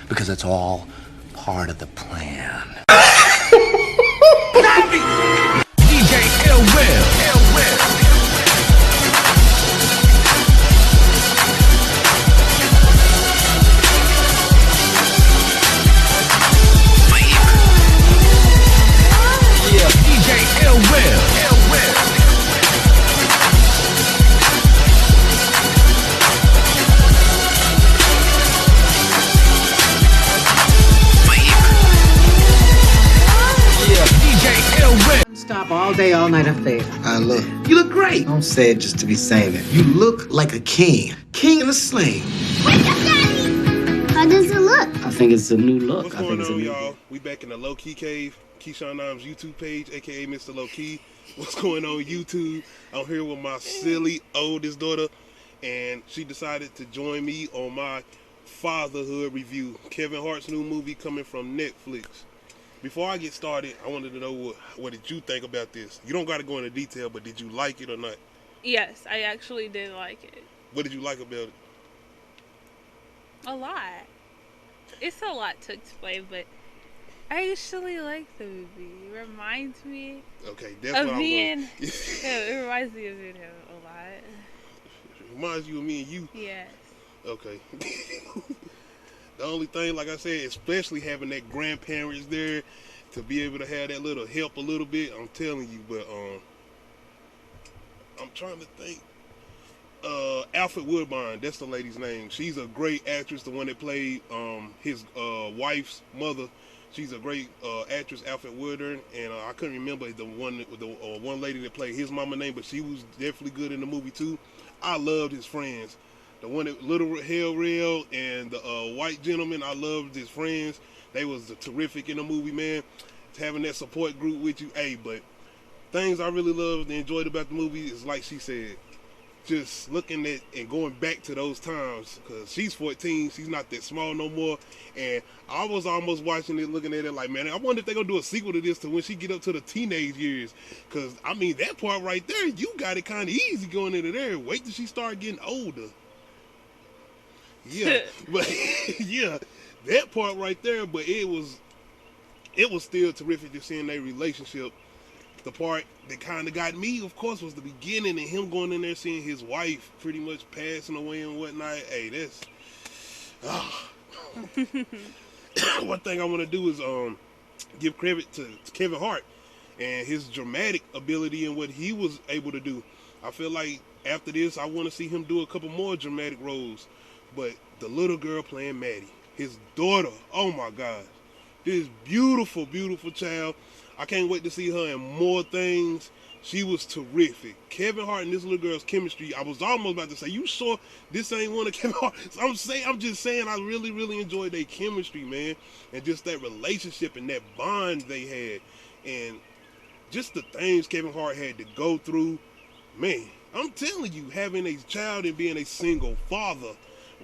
because it's all part of the plan. DJ Ill Will. Yeah, DJ Ill Will. Stop all day, all night affair. Look. You look great. Don't say it just to be saying it. You look like a king. King in a sling. Wake up, Daddy! How does it look? I think it's a new look. What's going on, y'all? We back in the Low Key Cave. Keyshawn Nimes YouTube page, aka Mr. Low Key. What's going on YouTube? I'm here with my silly oldest daughter, and she decided to join me on my Fatherhood review. Kevin Hart's new movie coming from Netflix. Before I get started, I wanted to know what did you think about this? You don't got to go into detail, but did you like it or not? Yes, I actually did like it. What did you like about it? A lot. It's a lot to explain, but I actually like the movie. It reminds me that's of me and it reminds me of it a lot. Reminds you of me and you? Yes. Okay. The only thing, like I said, especially having that grandparents there to be able to have that little help a little bit, I'm telling you, but I'm trying to think. Alfred Woodbine, that's the lady's name. She's a great actress, the one that played his wife's mother. She's a great actress, Alfred Woodard, and I couldn't remember the one lady that played his mama name, but she was definitely good in the movie too. I loved his friends. The one that Little Hell Rail and the white gentleman, I loved his friends. They was terrific in the movie, man. Having that support group with you, but things I really loved and enjoyed about the movie is, like she said, just looking at and going back to those times, because she's 14, she's not that small no more, and I was almost watching it, looking at it like, man, I wonder if they're going to do a sequel to this to when she get up to the teenage years, because, I mean, that part right there, you got it kind of easy going into there. Wait till she start getting older. Yeah, but yeah, that part right there, but it was still terrific to seeing their relationship. The part that kind of got me, of course, was the beginning and him going in there seeing his wife pretty much passing away and whatnot. Hey, that's one thing I want to do is give credit to Kevin Hart and his dramatic ability and what he was able to do. I feel like after this, I want to see him do a couple more dramatic roles. But the little girl playing Maddie, his daughter, oh my God, this beautiful, beautiful child. I can't wait to see her in more things. She was terrific. Kevin Hart and this little girl's chemistry, I was almost about to say, you sure this ain't one of Kevin Hart? I'm just saying I really, really enjoyed their chemistry, man. And just that relationship and that bond they had. And just the things Kevin Hart had to go through. Man, I'm telling you, having a child and being a single father,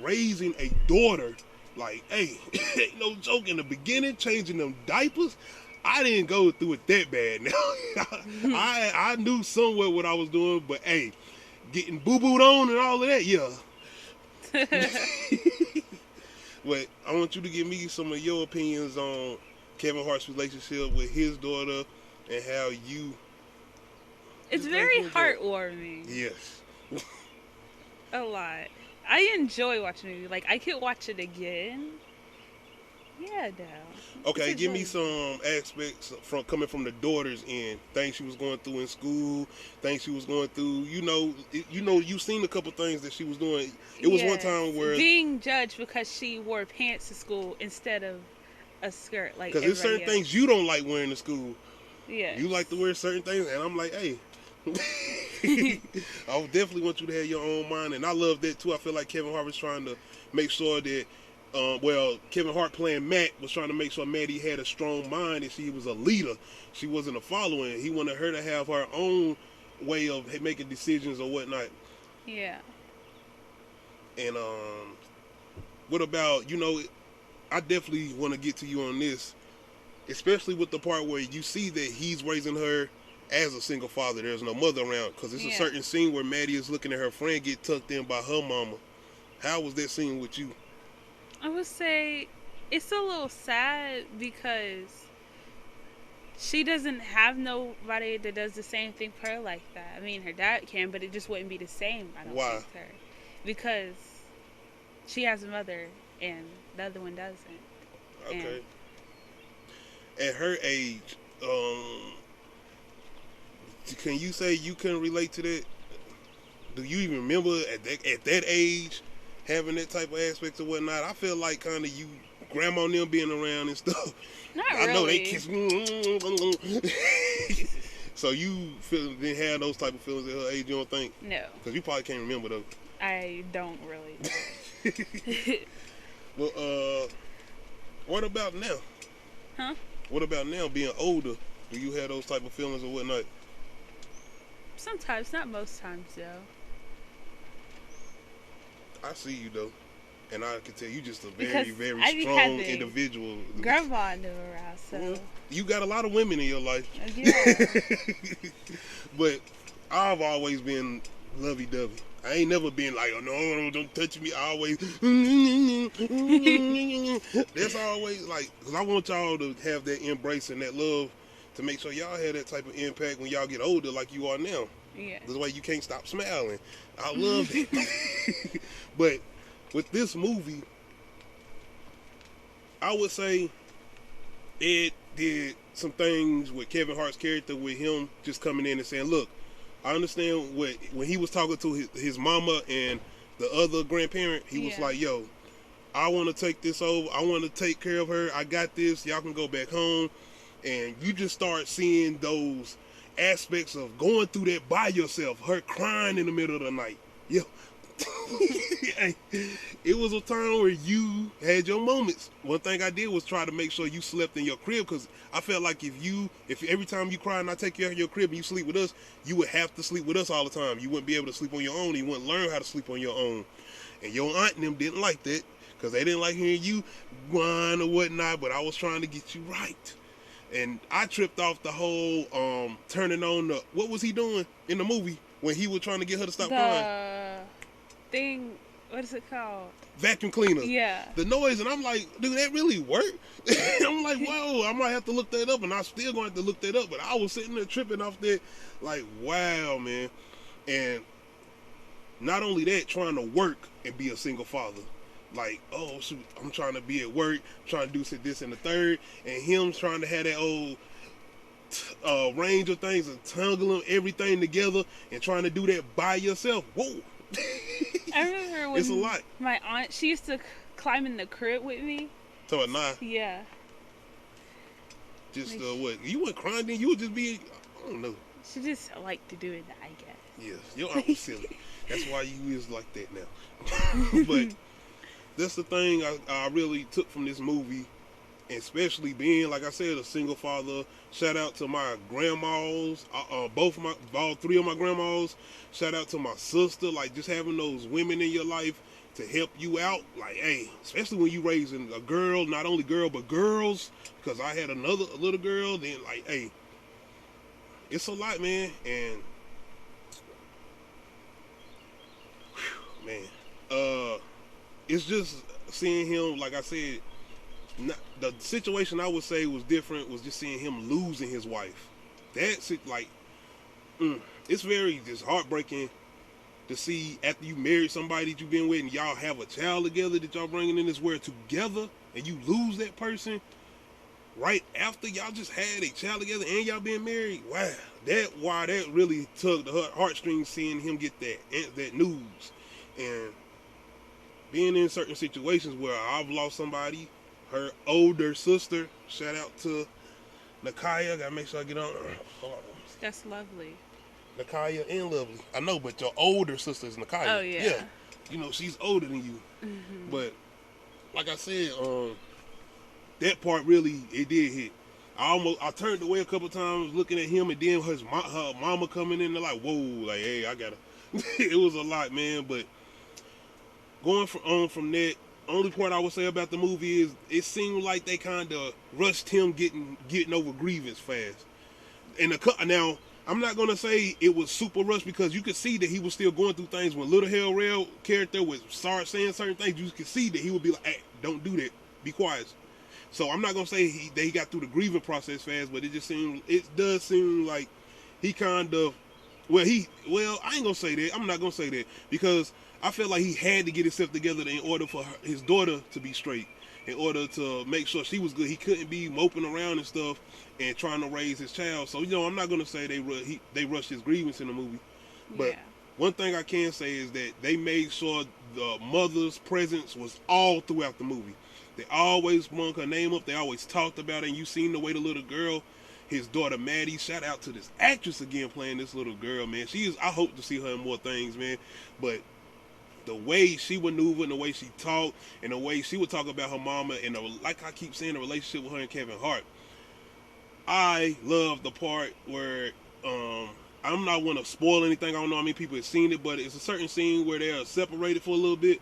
raising a daughter, like, hey, ain't no joke. In the beginning, changing them diapers, I didn't go through it that bad. Now, I knew somewhat what I was doing, but hey, getting boo-booed on and all of that, yeah. But I want you to give me some of your opinions on Kevin Hart's relationship with his daughter and how you... It's very heartwarming. Yes. A lot. I enjoy watching the movie. Like, I could watch it again. Yeah, no. Okay, give me some aspects coming from the daughter's end. Things she was going through in school, things she was going through. You've seen a couple things that she was doing. It was one time where being judged because she wore pants to school instead of a skirt. Like, because there's certain things you don't like wearing to school. Yeah. You like to wear certain things, and I'm like, hey. I would definitely want you to have your own mind, and I love that too. I feel like Kevin Hart was trying to make sure that Kevin Hart playing Matt was trying to make sure Maddie had a strong mind and she was a leader. She wasn't a follower. He wanted her to have her own way of making decisions or whatnot. Yeah. And what about, I definitely want to get to you on this, especially with the part where you see that he's raising her as a single father. There's no mother around, because it's a certain scene where Maddie is looking at her friend get tucked in by her mama. How was that scene with you? I would say it's a little sad because she doesn't have nobody that does the same thing for her like that. I mean, her dad can, but it just wouldn't be the same, I don't Why? think, with her. Because she has a mother and the other one doesn't. Okay. At her age, can you say you can relate to that? Do you even remember at that age having that type of aspects or whatnot? I feel like kind of you, grandma and them being around and stuff. Not I know they really. kiss. So you didn't have those type of feelings at her age, you don't think? No, Because you probably can't remember those. I don't really. Well, what about now? Huh? What about now being older? Do you have those type of feelings or whatnot? Sometimes, not most times, though. I see you though, and I can tell you just a Because very I be strong having individual. Grandma I knew around, so. Well, you got a lot of women in your life. Yeah. But I've always been lovey-dovey. I ain't never been like, oh no, don't touch me. I always, that's always like, because I want y'all to have that embrace and that love to make sure y'all have that type of impact when y'all get older like you are now. Yeah. That's why you can't stop smiling. I love it. But with this movie, I would say it did some things with Kevin Hart's character, with him just coming in and saying, look, I understand when he was talking to his mama and the other grandparent, he was like, yo, I want to take this over. I want to take care of her. I got this. Y'all can go back home. And you just start seeing those aspects of going through that by yourself, her crying in the middle of the night. Yo. It was a time where you had your moments. One thing I did was try to make sure you slept in your crib, because I felt like if every time you cry and I take you out of your crib and you sleep with us, you would have to sleep with us all the time. You wouldn't be able to sleep on your own. You wouldn't learn how to sleep on your own. And your aunt and them didn't like that, because they didn't like hearing you whine or whatnot, but I was trying to get you right. And I tripped off the whole turning on the, what was he doing in the movie when he was trying to get her to stop crying? Thing, what is it called? Vacuum cleaner. Yeah. The noise, and I'm like, dude, that really worked? I'm like, whoa, I might have to look that up, and I'm still going to have to look that up. But I was sitting there tripping off that, like, wow, man. And not only that, trying to work and be a single father. Like, oh, shoot, I'm trying to be at work, trying to do this and the third, and him trying to have that old range of things and tangling everything together and trying to do that by yourself. Whoa. I remember when it's a lot. My aunt, she used to climb in the crib with me. So at 9. Yeah. Just what? You weren't crying then? You would just be, I don't know. She just liked to do it, I guess. Yes, your aunt was silly. That's why you is like that now. But that's the thing I really took from this movie, especially being, like I said, a single father. Shout out to my grandmas, all 3 of my grandmas. Shout out to my sister, like just having those women in your life to help you out. Like, hey, especially when you raising a girl, not only girl, but girls, because I had a little girl, then like, hey, it's a lot, man. And, whew, man, it's just seeing him, like I said, the situation I would say was different, was just seeing him losing his wife. That's it, like, it's very just heartbreaking to see after you married somebody that you've been with and y'all have a child together that y'all bringing in this world together, and you lose that person right after y'all just had a child together and y'all been married. Wow, that really tugged the heartstrings, seeing him get that news, and being in certain situations where I've lost somebody, her older sister. Shout out to Nakaya. Gotta make sure I get on. Hold on. That's lovely. Nakaya and Lovely. I know, but your older sister is Nakaya. Oh, yeah. Yeah. You know, she's older than you. Mm-hmm. But, like I said, that part really, it did hit. I turned away a couple times looking at him, and then her mama coming in there like, whoa, like, hey, I gotta. It was a lot, man. But going from that, only part I would say about the movie is it seemed like they kind of rushed him getting over grievance fast. And now, I'm not going to say it was super rushed, because you could see that he was still going through things. When Little Hell Rail character was saying certain things, you could see that he would be like, hey, don't do that. be quiet. So I'm not gonna say that he got through the grieving process fast, but it does seem like he kind of, I ain't gonna say that. I'm not gonna say that because I feel like he had to get himself together in order for his daughter to be straight, in order to make sure she was good. He couldn't be moping around and stuff and trying to raise his child. So I'm not gonna say they rushed his grievance in the movie, but Yeah. one thing I can say is that they made sure the mother's presence was all throughout the movie. They always brung her name up. They always talked about it. And you seen the way the little girl, his daughter Maddie, shout out to this actress again playing this little girl, man. I hope to see her in more things, man. But the way she maneuvered and the way she talked and the way she would talk about her mama and like I keep saying, the relationship with her and Kevin Hart. I love the part where I'm not want to spoil anything. I don't know how many people have seen it, but it's a certain scene where they're separated for a little bit,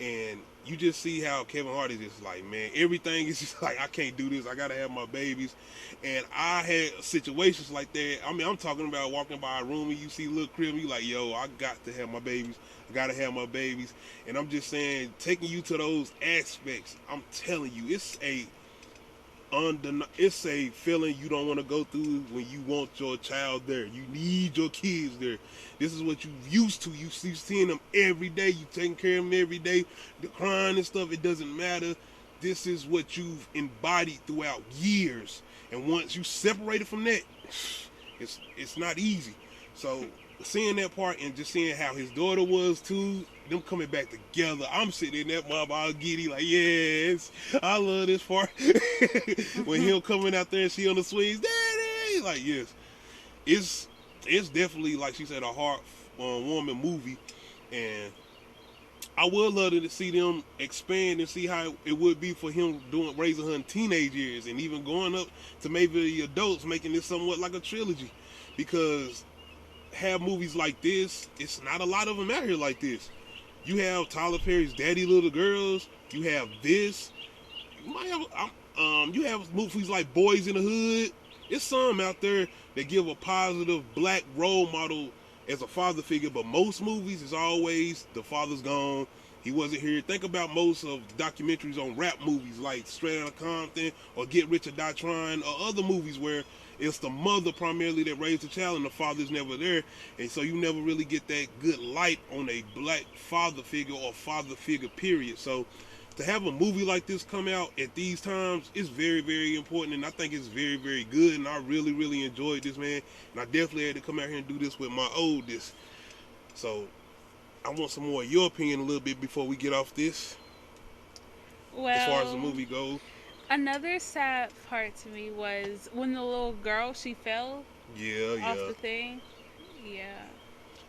and you just see how Kevin Hart is just like, man, everything is just like, I can't do this. I gotta have my babies, and I had situations like that. I mean, I'm talking about walking by a room and you see little crib, and you like, yo, I got to have my babies. I gotta have my babies, and I'm just saying, taking you to those aspects. I'm telling you, it's a feeling you don't want to go through when you want your child there. You need your kids there. This is what you used to. You see seeing them every day. You taking care of them every day. The crying and stuff, it doesn't matter. This is what you've embodied throughout years. And once you separated from that, it's not easy. So seeing that part and just seeing how his daughter was too, them coming back together, I'm sitting in that mom all giddy like, yes, I love this part. When him coming out there and she on the swings, daddy, like, yes, it's definitely, like she said, a heart warming movie, and I would love to see them expand and see how it would be for him raising her in teenage years and even going up to maybe the adults, making this somewhat like a trilogy, because have movies like this, it's not a lot of them out here like this. You have Tyler Perry's Daddy Little Girls. You have this. You might have you have movies like Boys in the Hood. There's some out there that give a positive black role model as a father figure, but most movies is always the father's gone. He wasn't here. Think about most of the documentaries on rap movies like Straight Outta Compton or Get Rich or Die Trying, or other movies where it's the mother primarily that raised the child and the father's never there. And so you never really get that good light on a black father figure or father figure, period. So to have a movie like this come out at these times is very, very important, and I think it's very, very good, and I really, really enjoyed this, man. And I definitely had to come out here and do this with my oldest. So I want some more of your opinion a little bit before we get off this. Well, as far as the movie goes. Another sad part to me was when the little girl, she fell off the thing. Yeah.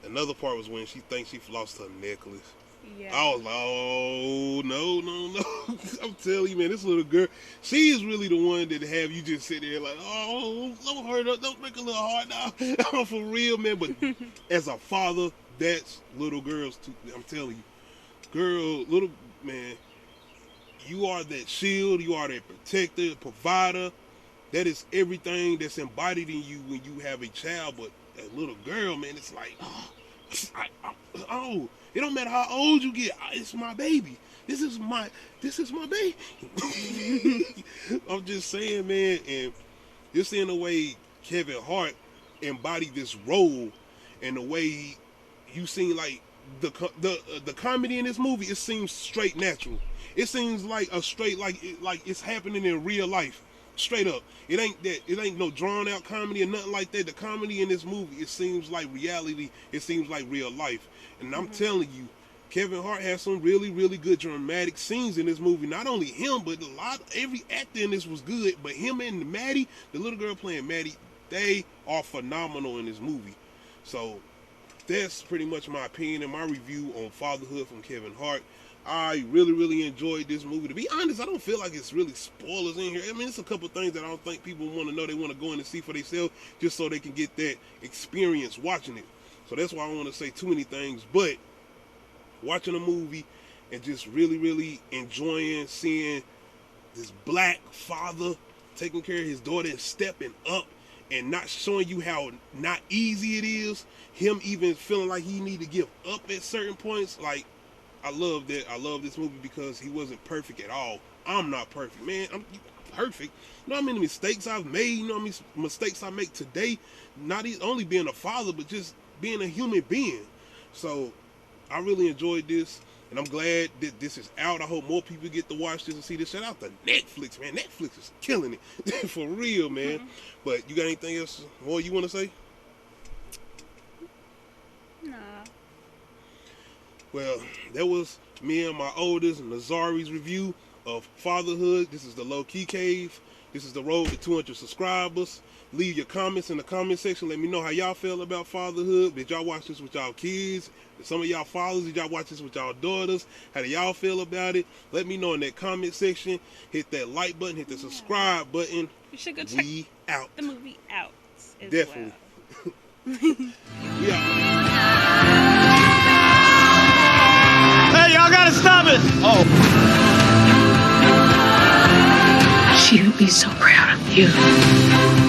Another part was when she thinks she lost her necklace. Yeah. I was like, oh, no. I'm telling you, man, this little girl, she is really the one that have you just sit there like, oh, don't hurt her, don't make a little hard now. For real, man. But as a father, that's little girls too. I'm telling you. Little man, you are that shield, you are that protector, provider. That is everything that's embodied in you when you have a child. But that little girl, man, it's like, oh, it don't matter how old you get. It's my baby. This is my baby. I'm just saying, man, and just seeing the way Kevin Hart embodied this role, and the way you seen like the comedy in this movie, it seems straight natural. It seems like a straight like it's happening in real life. Straight up. It ain't no drawn out comedy or nothing like that. The comedy in this movie, it seems like reality. It seems like real life. And I'm telling you, Kevin Hart has some really, really good dramatic scenes in this movie. Not only him, but every actor in this was good. But him and Maddie, the little girl playing Maddie, they are phenomenal in this movie. So that's pretty much my opinion and my review on Fatherhood from Kevin Hart. I really, really enjoyed this movie. To be honest, I don't feel like it's really spoilers in here. I mean, it's a couple things that I don't think people want to know. They want to go in and see for themselves just so they can get that experience watching it. So that's why I don't want to say too many things. But watching a movie and just really, really enjoying seeing this black father taking care of his daughter and stepping up and not showing you how not easy it is. Him even feeling like he need to give up at certain points. Like, I love that. I love this movie because he wasn't perfect at all. I'm not perfect, man. I'm perfect. You know how many mistakes I've made? You know how many mistakes I make today? Not only being a father, but just being a human being. So I really enjoyed this, and I'm glad that this is out. I hope more people get to watch this and see this. Shout out to Netflix, man. Netflix is killing it. For real, man. But you got anything else more you want to say? Nah. Well, that was me and my oldest Nazari's review of Fatherhood. This is the Low Key Cave. This is the road to 200 subscribers. Leave your comments in the comment section. Let me know how y'all feel about fatherhood. Did y'all watch this with y'all kids? Some of y'all fathers, did y'all watch this with y'all daughters? How do y'all feel about it? Let me know in that comment section. Hit that like button. Hit the subscribe button. You should go check out. the movie out. As Definitely. Well. We out. Hey, y'all gotta stop it! Oh. She would be so proud of you.